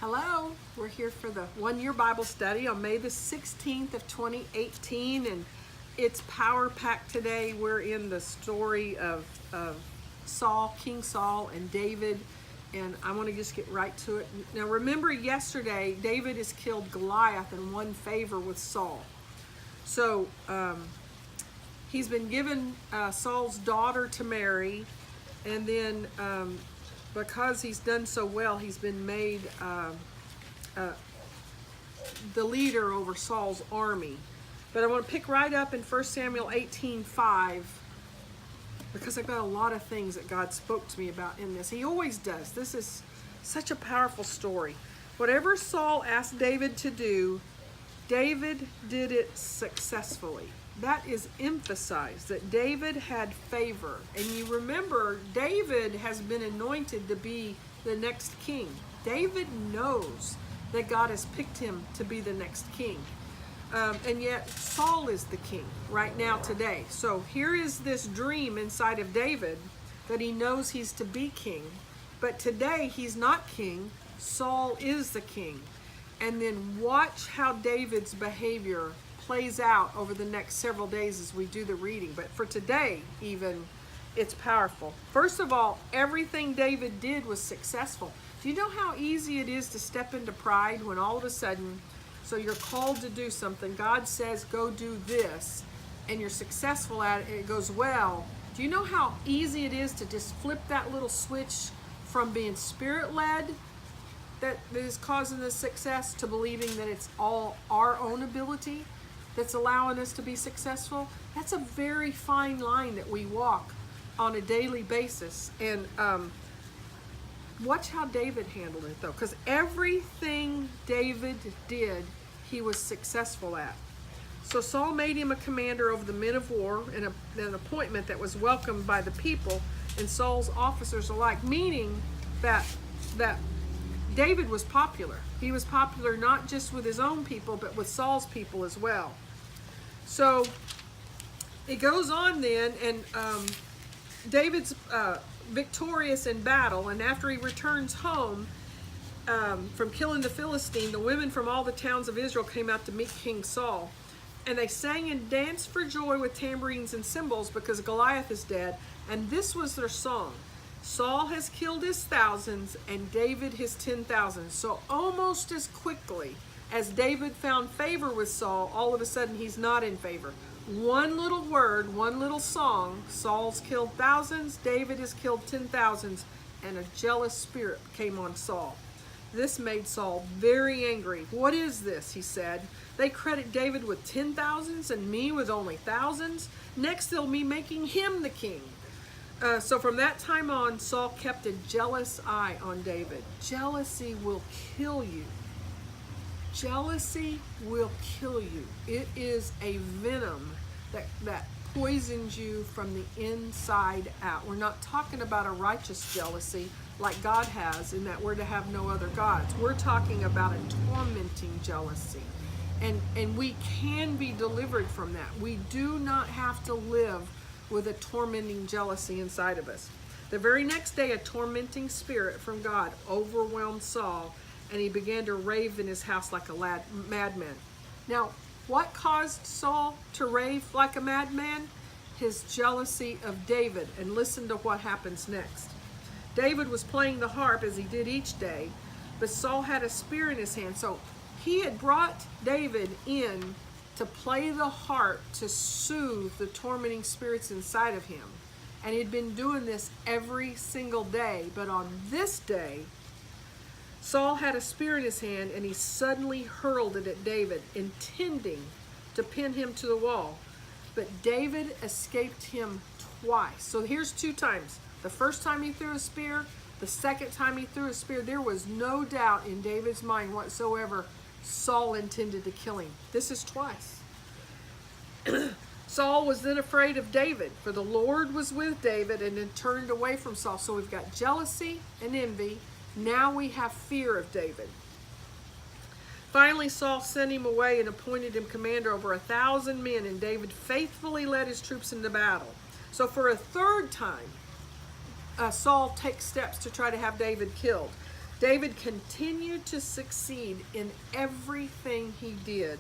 Hello, we're here for the one-year Bible study on May the 16th of 2018, and it's power-packed today. We're in the story of Saul, King Saul, and David, and I want to just get right to it. Now remember yesterday, David has killed Goliath and won favor with Saul. So he's been given Saul's daughter to marry, and then because he's done so well, he's been made the leader over Saul's army. But I want to pick right up in 1 Samuel 18:5 because I've got a lot of things that God spoke to me about in this. He always does. This is such a powerful story. Whatever Saul asked David to do, David did it successfully. That is emphasized, that David had favor. And you remember, David has been anointed to be the next king. David knows that God has picked him to be the next king. And yet Saul is the king right now today. So here is this dream inside of David that he knows he's to be king. But today he's not king. Saul is the king. And then watch how David's behavior plays out over the next several days as we do the reading. But for today, even, it's powerful. First of all, everything David did was successful. Do you know how easy it is to step into pride when all of a sudden, so you're called to do something, God says, go do this, and you're successful at it, and it goes well. Do you know how easy it is to just flip that little switch from being spirit-led that is causing the success to believing that it's all our own ability that's allowing us to be successful? That's a very fine line that we walk on a daily basis. And watch how David handled it, though, because everything David did, he was successful at. So Saul made him a commander over the men of war, and an appointment that was welcomed by the people and Saul's officers alike, meaning that David was popular. He was popular not just with his own people, but with Saul's people as well. So it goes on then, and David's victorious in battle, and after he returns home from killing the Philistine, the women from all the towns of Israel came out to meet King Saul. And they sang and danced for joy with tambourines and cymbals because Goliath is dead. And this was their song. Saul has killed his thousands and David his 10,000. So almost as quickly as David found favor with Saul, all of a sudden he's not in favor. One little word, one little song, Saul's killed thousands, David has killed 10,000s, and a jealous spirit came on Saul. This made Saul very angry. What is this, he said. They credit David with 10,000s and me with only thousands. Next they'll be making him the king. So from that time on, Saul kept a jealous eye on David. Jealousy will kill you. Jealousy will kill you. It is a venom that poisons you from the inside out. We're not talking about a righteous jealousy like God has, in that we're to have no other gods. We're talking about a tormenting jealousy. And we can be delivered from that. We do not have to live with a tormenting jealousy inside of us. The very next day, a tormenting spirit from God overwhelmed Saul, and he began to rave in his house like a madman. Now, what caused Saul to rave like a madman? His jealousy of David. And listen to what happens next. David was playing the harp as he did each day, but Saul had a spear in his hand. So he had brought David in to play the harp to soothe the tormenting spirits inside of him. And he'd been doing this every single day. But on this day, Saul had a spear in his hand, and he suddenly hurled it at David, intending to pin him to the wall. But David escaped him twice. So here's two times. The first time he threw a spear, the second time he threw a spear, there was no doubt in David's mind whatsoever Saul intended to kill him. This is twice. Saul was then afraid of David, for the Lord was with David and then turned away from Saul. So we've got jealousy and envy. Now we have fear of David. Finally, Saul sent him away and appointed him commander over 1,000 men, and David faithfully led his troops into battle. So for a third time, Saul takes steps to try to have David killed. David continued to succeed in everything he did.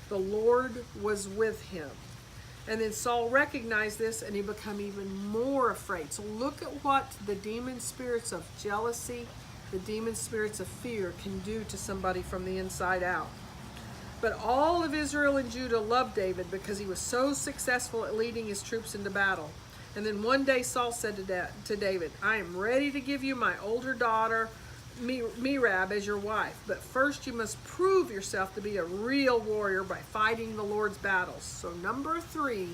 The Lord was with him. And then Saul recognized this and he became even more afraid. So look at what the demon spirits of jealousy, the demon spirits of fear can do to somebody from the inside out. But all of Israel and Judah loved David because he was so successful at leading his troops into battle. And then one day Saul said to David, I am ready to give you my older daughter, Merab, as your wife. But first you must prove yourself to be a real warrior by fighting the Lord's battles. So number 3,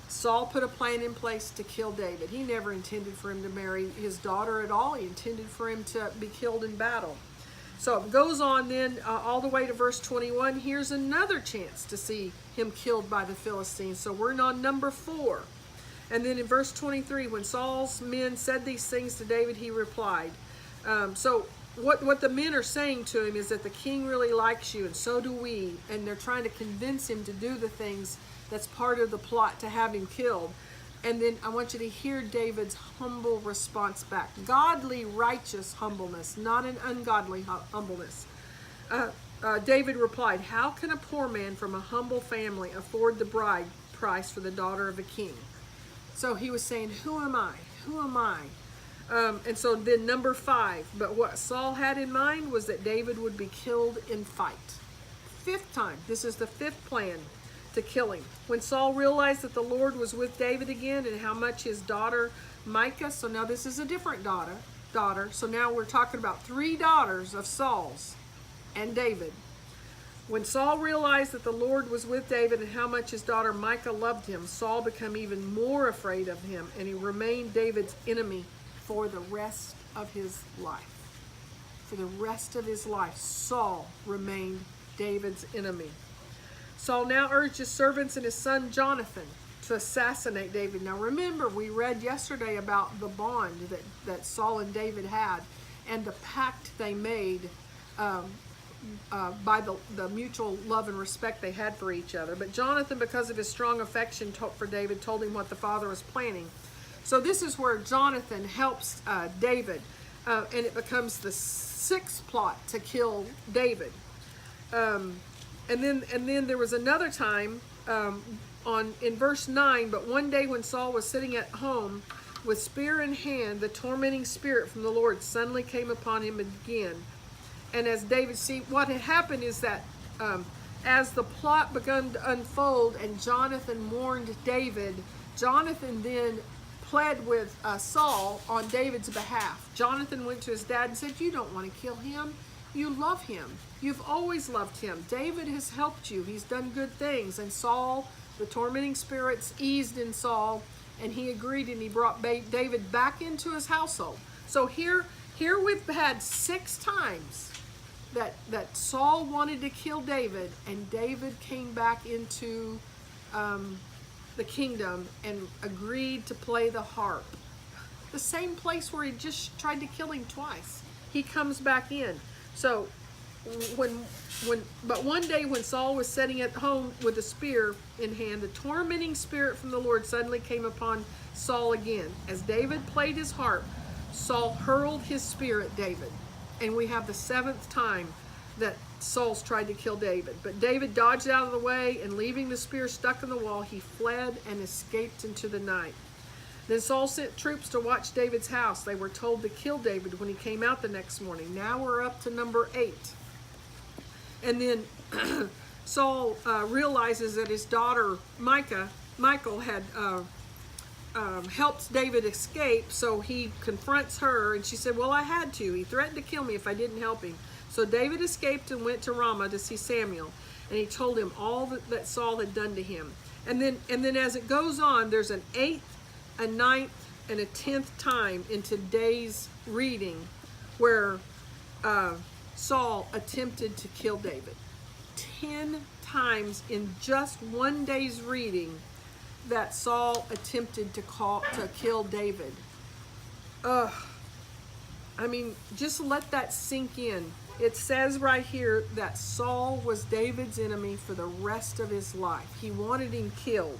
Saul put a plan in place to kill David. He never intended for him to marry his daughter at all. He intended for him to be killed in battle. So it goes on then all the way to verse 21. Here's another chance to see him killed by the Philistines. So we're on number 4. And then in verse 23, when Saul's men said these things to David, he replied. So what the men are saying to him is that the king really likes you, and so do we. And they're trying to convince him to do the things that's part of the plot to have him killed. And then I want you to hear David's humble response back. Godly, righteous humbleness, not an ungodly humbleness. David replied, how can a poor man from a humble family afford the bride price for the daughter of a king? So he was saying, who am I? Who am I? And so then number 5, but what Saul had in mind was that David would be killed in fight. 5th time, this is the 5th plan to kill him. When Saul realized that the Lord was with David again and how much his daughter Micah, so now this is a different daughter. So now we're talking about 3 daughters of Saul's and David. When Saul realized that the Lord was with David and how much his daughter Micah loved him, Saul became even more afraid of him, and he remained David's enemy for the rest of his life. For the rest of his life, Saul remained David's enemy. Saul now urged his servants and his son Jonathan to assassinate David. Now remember, we read yesterday about the bond that Saul and David had and the pact they made by the mutual love and respect they had for each other. But Jonathan, because of his strong affection for David, told him what the father was planning. So this is where Jonathan helps David, and it becomes the 6th plot to kill David. And then there was another time in verse 9, but one day when Saul was sitting at home with spear in hand, the tormenting spirit from the Lord suddenly came upon him again. And as David, what had happened is that as the plot began to unfold and Jonathan warned David, Jonathan then pled with Saul on David's behalf. Jonathan went to his dad and said, you don't want to kill him. You love him. You've always loved him. David has helped you. He's done good things. And Saul, the tormenting spirits eased in Saul, and he agreed, and he brought David back into his household. So here we've had 6 times that Saul wanted to kill David, and David came back into the kingdom and agreed to play the harp. The same place where he just tried to kill him twice. He comes back in. So but one day when Saul was sitting at home with a spear in hand, the tormenting spirit from the Lord suddenly came upon Saul again. As David played his harp, Saul hurled his spear at David. And we have the 7th time that Saul's tried to kill David. But David dodged out of the way, and leaving the spear stuck in the wall, he fled and escaped into the night. Then Saul sent troops to watch David's house. They were told to kill David when he came out the next morning. Now we're up to number 8. And then Saul realizes that his daughter Michal had helped David escape, so he confronts her, and she said, well, I had to. He threatened to kill me if I didn't help him. So David escaped and went to Ramah to see Samuel, and he told him all that Saul had done to him. And then as it goes on, there's an 8th, a 9th, and a 10th time in today's reading where Saul attempted to kill David. 10 times in just one day's reading that Saul attempted to kill David. I mean, just let that sink in. It says right here that Saul was David's enemy for the rest of his life. He wanted him killed.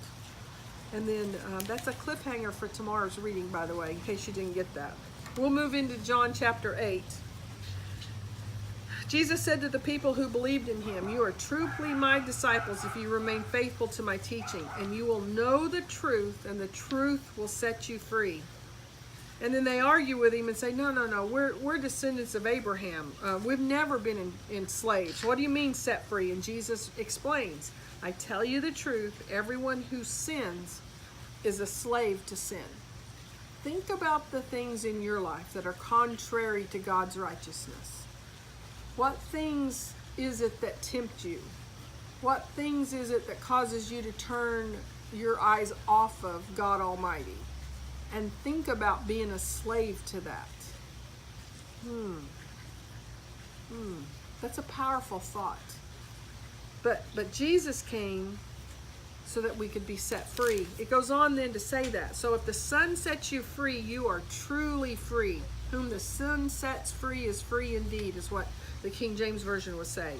And then that's a cliffhanger for tomorrow's reading, by the way, in case you didn't get that. We'll move into John chapter 8. Jesus said to the people who believed in him, "You are truly my disciples if you remain faithful to my teaching, and you will know the truth, and the truth will set you free." And then they argue with him and say, no, we're descendants of Abraham. We've never been enslaved. What do you mean set free? And Jesus explains, "I tell you the truth, everyone who sins is a slave to sin." Think about the things in your life that are contrary to God's righteousness. What things is it that tempt you? What things is it that causes you to turn your eyes off of God Almighty? And think about being a slave to that. That's a powerful thought. But Jesus came so that we could be set free. It goes on then to say that. So if the Son sets you free, you are truly free. Whom the Son sets free is free indeed, is what the King James Version was saying.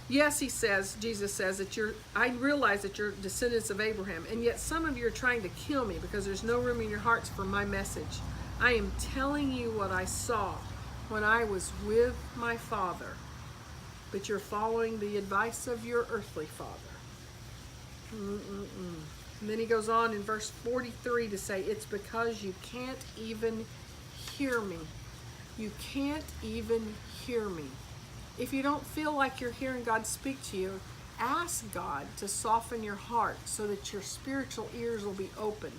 Yes, Jesus says that I realize that you're descendants of Abraham, and yet some of you are trying to kill me because there's no room in your hearts for my message. I am telling you what I saw when I was with my Father, but you're following the advice of your earthly father. And then he goes on in verse 43 to say, "It's because you can't even hear me." You can't even hear me. If you don't feel like you're hearing God speak to you, ask God to soften your heart so that your spiritual ears will be open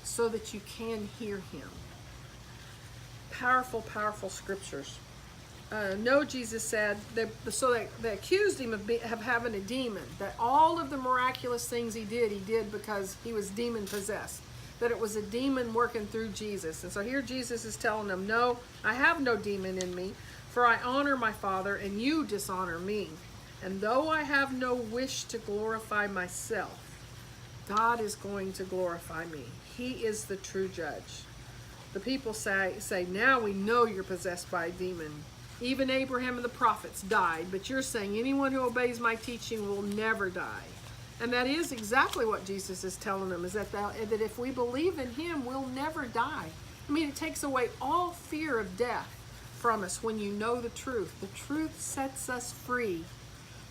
so that you can hear him. Powerful, powerful scriptures. No, Jesus said, they accused him of having a demon, that all of the miraculous things he did because he was demon possessed, that it was a demon working through Jesus. And so here Jesus is telling them, "No, I have no demon in me, for I honor my Father and you dishonor me. And though I have no wish to glorify myself, God is going to glorify me. He is the true judge." The people say, "Now we know you're possessed by a demon. Even Abraham and the prophets died, but you're saying anyone who obeys my teaching will never die." And that is exactly what Jesus is telling them, is that if we believe in him, we'll never die. I mean, it takes away all fear of death from us when you know the truth. The truth sets us free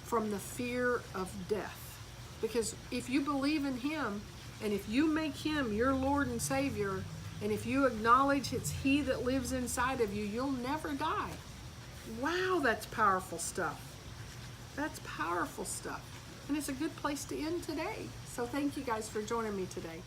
from the fear of death. Because if you believe in him, and if you make him your Lord and Savior, and if you acknowledge it's he that lives inside of you, you'll never die. Wow, that's powerful stuff. That's powerful stuff. And it's a good place to end today. So thank you guys for joining me today.